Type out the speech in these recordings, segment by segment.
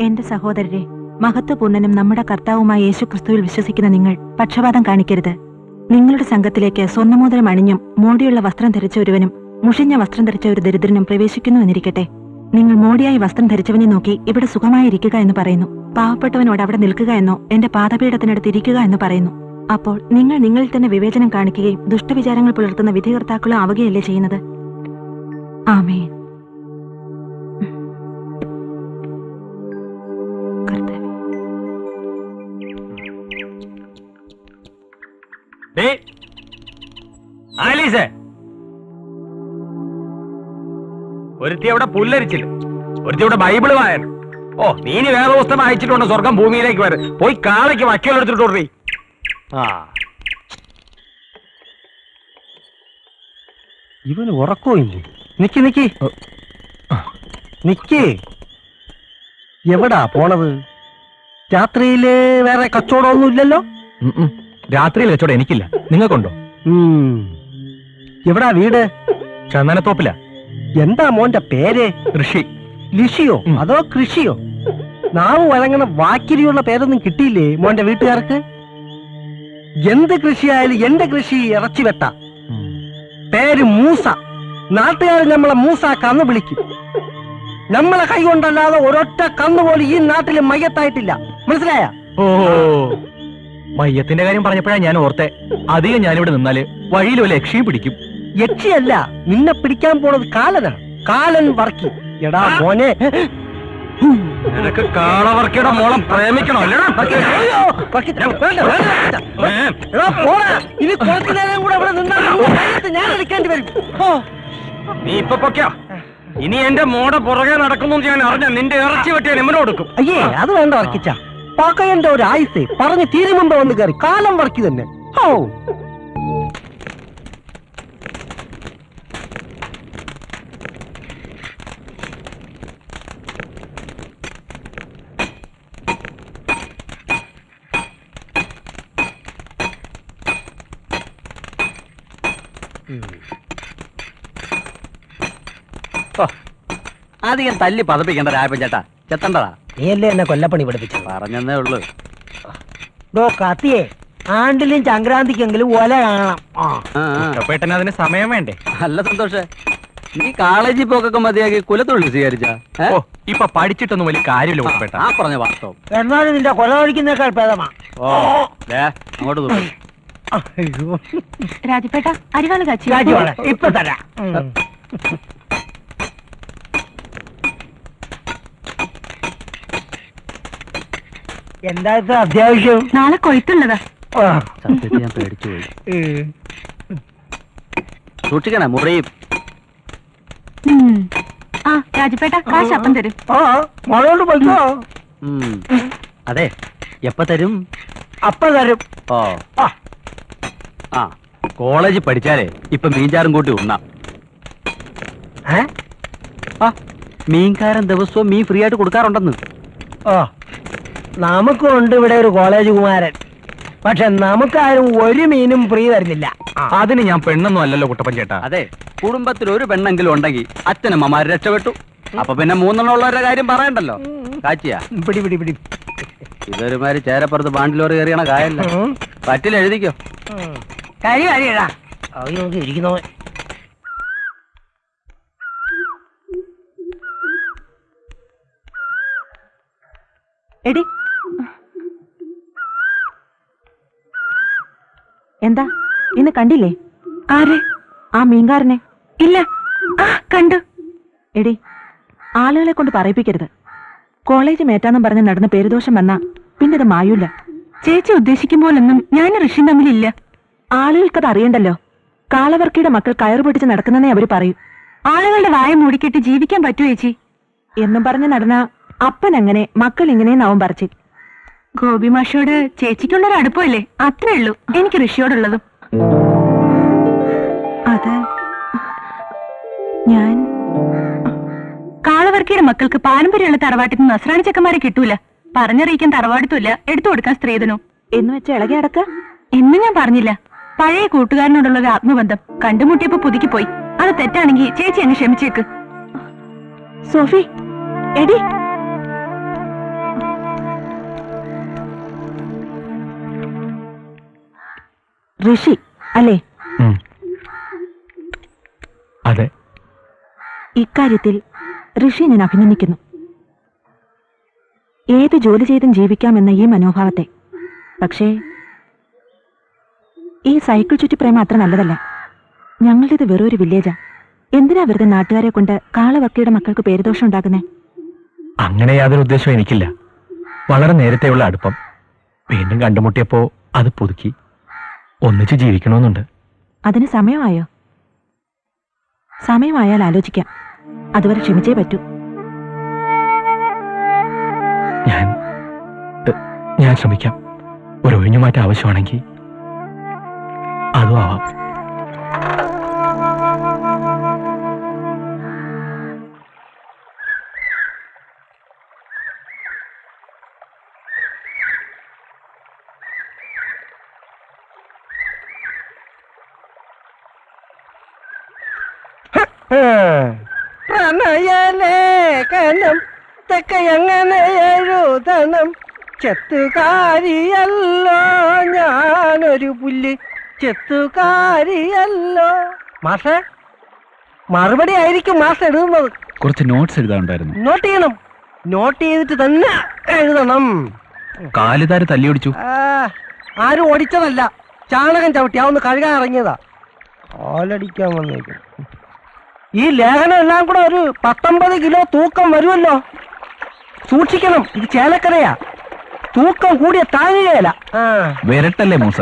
എന്റെ സഹോദരരെ, മഹത്വപൂർണ്ണനും നമ്മുടെ കർത്താവുമായ യേശുക്രിസ്തുവിൽ വിശ്വസിക്കുന്ന നിങ്ങൾ പക്ഷപാതം കാണിക്കരുത്. നിങ്ങളുടെ സംഘത്തിലേക്ക് സ്വർണ്ണമോതിരം അണിഞ്ഞും മോടിയുള്ള വസ്ത്രം ധരിച്ച ഒരുവനും മുഷിഞ്ഞ വസ്ത്രം ധരിച്ച ഒരു ദരിദ്രനും പ്രവേശിക്കുന്നു എന്നിരിക്കട്ടെ. നിങ്ങൾ മോടിയായി വസ്ത്രം ധരിച്ചവനെ നോക്കി ഇവിടെ സുഖമായിരിക്കുക എന്ന് പറയുന്നു. പാവപ്പെട്ടവനോട് അവിടെ നിൽക്കുക എന്നോ എന്റെ പാദപീഠത്തിനടുത്ത് ഇരിക്കുക എന്ന് പറയുന്നു. അപ്പോൾ നിങ്ങൾ നിങ്ങളിൽ തന്നെ വിവേചനം കാണിക്കുകയും ദുഷ്ടവിചാരങ്ങൾ പുലർത്തുന്ന വിധികർത്താക്കളും ആവുകയല്ലേ ചെയ്യുന്നത്? ആമേൻ. ഒരുത്തി അവിടെ പുല്ലരിച്ചില്ല, ഒരുത്തി അവിടെ ബൈബിള് വായന. ഓ, നീ വേറെ പുസ്തകം അയച്ചിട്ടുണ്ട് സ്വർഗം ഭൂമിയിലേക്ക് വരെ. പോയി കാളയ്ക്ക് വക്കലെടുത്തിട്ടോടേ. ഇവന് ഉറക്കോ ഇല്ലേ? നിക്ക് നിക്ക് നിക്ക്. എവിടാ പോണത്? രാത്രിയില് വേറെ കച്ചവടമൊന്നും ഇല്ലല്ലോ? രാത്രിയിൽ കച്ചവടം എനിക്കില്ല, നിങ്ങൾക്കുണ്ടോ? എവിടാ വീട്? ചന്ദനത്തോപ്പില. എന്താ മോന്റെ പേര്? ഋഷി. ലിഷിയോ അതോ കൃഷിയോ? നാവ് വഴങ്ങണ വാക്കിരിയുള്ള പേരൊന്നും കിട്ടിയില്ലേ മോന്റെ വീട്ടുകാർക്ക്? എന്ത് കൃഷിയായാലും എന്റെ കൃഷി ഇറച്ചി വെട്ട. പേര് മൂസ. നാട്ടുകാർ നമ്മളെ മൂസ കന്ന് വിളിക്കും. നമ്മളെ കൈ കൊണ്ടല്ലാതെ ഒരൊറ്റ കന്നുപോലും ഈ നാട്ടിൽ മയ്യത്തായിട്ടില്ല. മനസ്സിലായ? ഓ, മയ്യത്തിന്റെ കാര്യം പറഞ്ഞപ്പോഴാ ഞാൻ ഓർത്തെ. അധികം ഞാനിവിടെ നിന്നാല് വഴിയിൽ വല്ല യക്ഷിയും പിടിക്കും. യക്ഷിയല്ല, നിന്നെ പിടിക്കാൻ പോണത് കാലനാണ്. കാലൻ വർക്കി. എടാ മോനെ, നിനക്ക് കാളവർക്കിയുടെ മോളം പ്രേമിക്കണോ? ഇനി കുറച്ചു നേരം കൂടെ ഇവിടെ നിന്നാൽ ഞാൻ എടുക്കേണ്ടി വരും. നീ ഇപ്പൊ പൊക്കോ. ഇനി എന്റെ മോടെ പുറകെ നടക്കുന്നു ഞാൻ അറിഞ്ഞ നിന്റെ ഇറച്ചി വെട്ടിയാൽ എമ്മനോ കൊടുക്കും. അയ്യേ, അത് വേണ്ട വർക്കിച്ച. പകയന്റെ ഒരു ആയുസ് പറഞ്ഞ് തീരുമുമ്പ് വന്ന് കയറി കാലം വർക്കി തന്നെ. ഓ, അധികം തല്ലി പതപ്പിക്കണ്ട രായപ്പൻ ചേട്ടാ, ചെത്തണ്ടതാ. നീയല്ലേ എന്നെ കൊല്ലപ്പണി പഠിപ്പിച്ചു. പറഞ്ഞെന്നേ ഉള്ളു. കത്തിയേ, ആണ്ടിലും സംക്രാന്തിക്കെങ്കിലും ഒല കാണണം. പേട്ടന് അതിന് സമയം വേണ്ടേ? നല്ല സന്തോഷേ. നീ കോളേജിൽ പോക്കൊക്കെ മതിയാക്കി കുലത്തൊഴിൽ സ്വീകരിച്ച. ഇപ്പൊ പഠിച്ചിട്ടൊന്നും വലിയ കാര്യമില്ല പേട്ട. ആ പറഞ്ഞ വാസ്തവം. എന്നാലും നിന്റെ കൊല കഴിക്കുന്നേക്കാൾ ഭേദമാ. ഓ, അങ്ങോട്ട് നോക്കും. രാജപേട്ട, അരിവാള് കാച്ചി. ഇപ്പൊ തരാം. എന്താ അത്യാവശ്യം? നാളെ കൊയ്ത്തുള്ളതാ. സത്യത്തിൽ ഞാൻ പേടിച്ചു പോയി. സൂക്ഷിക്കണേ, മുറിയും. ആ രാജപേട്ട, കാശ് അപ്പം തരും. മോളോട് പൈസോ? അതെ, എപ്പ തരും? അപ്പ തരും. ഓ, ആ കോളേജിൽ പഠിച്ചാലേ ഇപ്പൊ മീൻചാറും കൂട്ടി ഉണ്ണാം. മീൻകാരൻ ദിവസവും മീൻ ഫ്രീ ആയിട്ട് കൊടുക്കാറുണ്ടെന്ന്. ഓ, നമുക്കുണ്ട് ഇവിടെ ഒരു കോളേജ് കുമാരൻ. പക്ഷെ നമുക്കാരും ഒരു മീനും ഫ്രീ തരുന്നില്ല. അതിന് ഞാൻ പെണ്ണൊന്നും അല്ലല്ലോ കുട്ടപ്പൻ ചേട്ടാ. അതെ, കുടുംബത്തിൽ ഒരു പെണ്ണെങ്കിലും ഉണ്ടെങ്കിൽ അച്ഛനമ്മമാര് രക്ഷപ്പെട്ടു. അപ്പൊ പിന്നെ മൂന്നെണ്ണമുള്ളവരുടെ കാര്യം പറയണ്ടല്ലോ. കാച്ചിയാ പിടി പിടി പിടി. ഇതൊരുമാതിരി ചേരപ്പുറത്ത് ബാണ്ടിലോറ് കയറിയണ കായല്ല. പറ്റിൽ എഴുതിക്കോ. കാര്യം കാര്യടാ. ഇരിക്കുന്നോ? എടി, എന്താ ഇന്ന് കണ്ടില്ലേ? ആരെ? ആ മീൻകാരനെ. ഇല്ല. കണ്ടു. എടി, ആളുകളെ കൊണ്ട് പറയിപ്പിക്കരുത്. കോളേജ് മേറ്റാന്നും പറഞ്ഞ് നടന്ന പേരുദോഷം വന്നാ പിന്നെ അത് മായൂല. ചേച്ചി ഉദ്ദേശിക്കും പോലൊന്നും ഞാൻ ഋഷിയും തമ്മിലില്ല. ആളുകൾക്കത് അറിയണ്ടല്ലോ. കാളവർക്കിയുടെ മക്കൾ കയറു പൊട്ടിച്ച് നടക്കുന്നേ അവര് പറയൂ. ആളുകളുടെ വായ മൂടിക്കെട്ടി ജീവിക്കാൻ പറ്റുമോ ചേച്ചി എന്നും പറഞ്ഞ് നടന്ന അപ്പൻ അങ്ങനെ മക്കൾ ഇങ്ങനെയെന്നാവും പറച്ചിൽ. ഗോപിമാഷോട് ചേച്ചിക്കുള്ളൊരു അടുപ്പമല്ലേ, അത്രേ ഉള്ളൂ എനിക്ക് ഋഷിയോടുള്ളതും. അത് ഞാൻ കാളവർക്കിയുടെ മക്കൾക്ക് പാരമ്പര്യമുള്ള തറവാട്ടിൽ നിന്ന് നസ്രാണി ചെക്കന്മാരെ കിട്ടൂല. പറഞ്ഞറിയിക്കാൻ തറവാടിത്തുമില്ല, എടുത്തു കൊടുക്കാൻ സ്ത്രീധനവും എന്ന് വെച്ച് ഇളകി അടക്ക എന്ന് ഞാൻ പറഞ്ഞില്ല. പഴയ കൂട്ടുകാരനോടുള്ള ഒരു ആത്മബന്ധം കണ്ടുമുട്ടിയപ്പോ പുതുക്കി പോയി. അത് തെറ്റാണെങ്കിൽ ചേച്ചി അങ്ങ് ക്ഷമിച്ചേക്ക്. സോഫി, എടി, ഋഷി അല്ലേ? അതെ. ഇക്കാര്യത്തിൽ ഋഷി ഞാൻ അഭിനന്ദിക്കുന്നു. ഏത് ജോലി ചെയ്തും ജീവിക്കാമെന്ന ഈ മനോഭാവത്തെ. പക്ഷേ ഈ സൈക്കിൾ ചുറ്റി പ്രേമം അത്ര നല്ലതല്ല. ഞങ്ങളുടേത് വെറൊരു വില്ലേജാ. എന്തിനാ വെറുതെ നാട്ടുകാരെ കൊണ്ട് കാളവക്കിയുടെ മക്കൾക്ക് പേരുദോഷം ഉണ്ടാക്കുന്നേ? അങ്ങനെ യാതൊരു ഉദ്ദേശവും എനിക്കില്ല. വളരെ നേരത്തെയുള്ള അടുപ്പം വീണ്ടും കണ്ടുമുട്ടിയപ്പോ അത് പുതുക്കി ഒന്നിച്ച് ജീവിക്കണമെന്നുണ്ട്. അതിന് സമയമായോ? സമയമായാൽ ആലോചിക്കാം. അതുവരെ ക്ഷമിച്ചേ പറ്റൂ. ഞാൻ ശ്രമിക്കാം. ഒരു ഒഴിഞ്ഞുമാറ്റം ആവശ്യമാണെങ്കിൽ അതും ആവാം. പ്രണയലേഖനം തെക്കെ എങ്ങനെ എഴുതണം? ചെത്തുകാരിയല്ലോ ഞാനൊരു പുല്ല്, ചെത്തുകാരിയല്ലോ. മാഷേ, മറുപടി ആയിരിക്കും മാഷ് എഴുതുന്നത്. കുറച്ച് നോട്ട്സ് എഴുതാനുണ്ടായിരുന്നു. നോട്ട് ചെയ്യണം. നോട്ട് ചെയ്തിട്ട് തന്നെ എഴുതണം. കാലുതാര് തല്ലിയൊടിച്ചു. ആരും ഓടിച്ചതല്ല, ചാണകം ചവിട്ടി അതൊന്ന് കഴുകാൻ ഇറങ്ങിയതാ. കാലടിക്കാൻ വന്നേക്കും. ഈ ലേഖനം എല്ലാം കൂടെ ഒരു 19 കിലോ തൂക്കം വരുമല്ലോ. സൂക്ഷിക്കണം, ഇത് ചേലക്കരയാ. തൂക്കം കൂടിയ താങ്ങുകയല്ല. വിരട്ടല്ലേ മൂസ?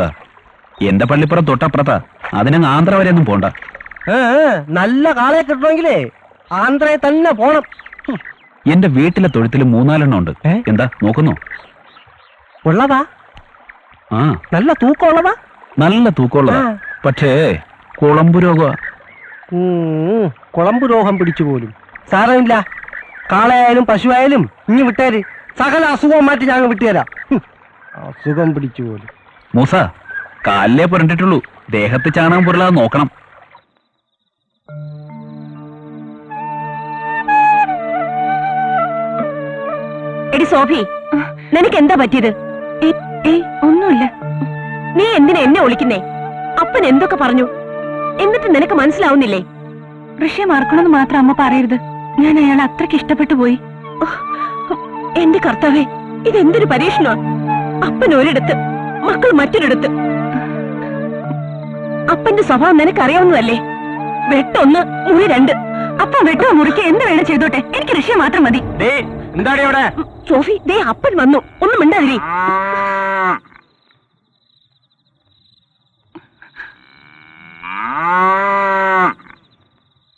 എന്റെ പള്ളിപ്പുറം തൊട്ടപ്പുറത്താ. അതിനങ്ങ് ആന്ധ്ര വരെ ഒന്നും പോണ്ട. നല്ല കാളയെ കിട്ടണമെങ്കിലേ ആന്ധ്രയെ തന്നെ പോണം. എന്റെ വീട്ടിലെ തൊഴുത്തിൽ 3-4 ഉണ്ട്. എന്താ നോക്കുന്നോ? ഉള്ളതാ? ആ, നല്ല തൂക്കം ഉള്ളതാ? നല്ല തൂക്കമുള്ളതാ. പക്ഷേ കുളമ്പു രോഗ. കുളമ്പു രോഗം പിടിച്ചു പോലും. സാരമില്ല, കാളയായാലും പശുവായാലും ഇനി വിട്ടേര്. സകല അസുഖം മാറ്റി ഞാൻ വിട്ടുതരാം. അസുഖം പിടിച്ചു പോലും. മൂസ, കാലിലേ പുരണ്ടിട്ടുള്ളൂ. ദേഹത്ത് ചാണകം പുരളാതെ നോക്കണം. എടി സോഫി, നിനക്ക് എന്താ പറ്റിയത്? ഒന്നുമില്ല. നീ എന്തിനാ എന്നെ ഒളിക്കുന്നേ? അപ്പൻ എന്തൊക്കെ പറഞ്ഞു, എന്നിട്ട് നിനക്ക് മനസ്സിലാവുന്നില്ലേ? ഋഷിയെ മറക്കണമെന്ന് മാത്രം അമ്മ പറയരുത്. ഞാൻ അയാളെ അത്രയ്ക്ക് ഇഷ്ടപ്പെട്ടു പോയി. എന്റെ കർത്താവേ, ഇതെന്തൊരു പരീക്ഷണോ! അപ്പൻ ഒരിടത്ത്, മക്കൾ മറ്റൊരിടത്ത്. അപ്പന്റെ സ്വഭാവം നിനക്കറിയാവുന്നതല്ലേ? വെട്ടൊന്ന്, മുറി 2. അപ്പം വെട്ടോ മുറിക്ക് എന്ത് വേണം ചെയ്തോട്ടെ, എനിക്ക് ഋഷിയെ മാത്രം മതി. എന്താടി അവിടെ? സോഫി, ദേ അപ്പൻ വന്നു. ഒന്നും മിണ്ടാതിരി.